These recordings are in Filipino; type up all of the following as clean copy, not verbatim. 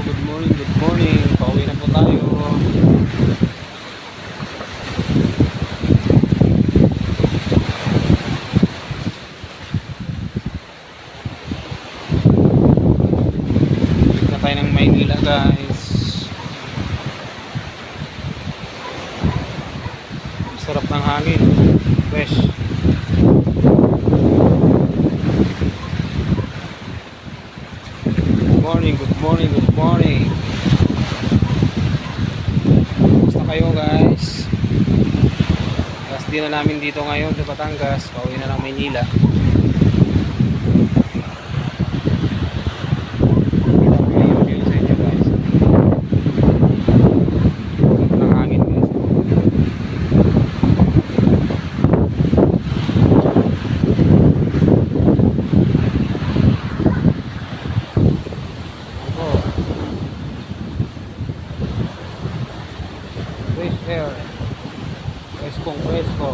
good morning, good morning. Pauwi na po tayo. Balik na tayo ng Maynila, guys. Sarap ng hangin. Fresh. Good morning, good morning. Kumusta kayo, guys? Last day na namin dito ngayon sa Batangas. Pauwi na ng Maynila. Kita ko yung view sa inyo, guys. Ang hangin, guys. Fresh air. Preskong presko.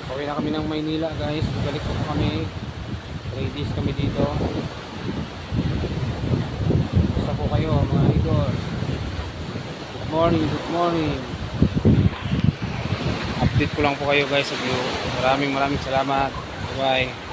Pauwi na kami ng Maynila, guys. Balik po kami. 3 days kami dito. Basta po kayo, mga idol. Good morning, good morning. Update ko lang po kayo, guys, sa view. Maraming salamat. Bye.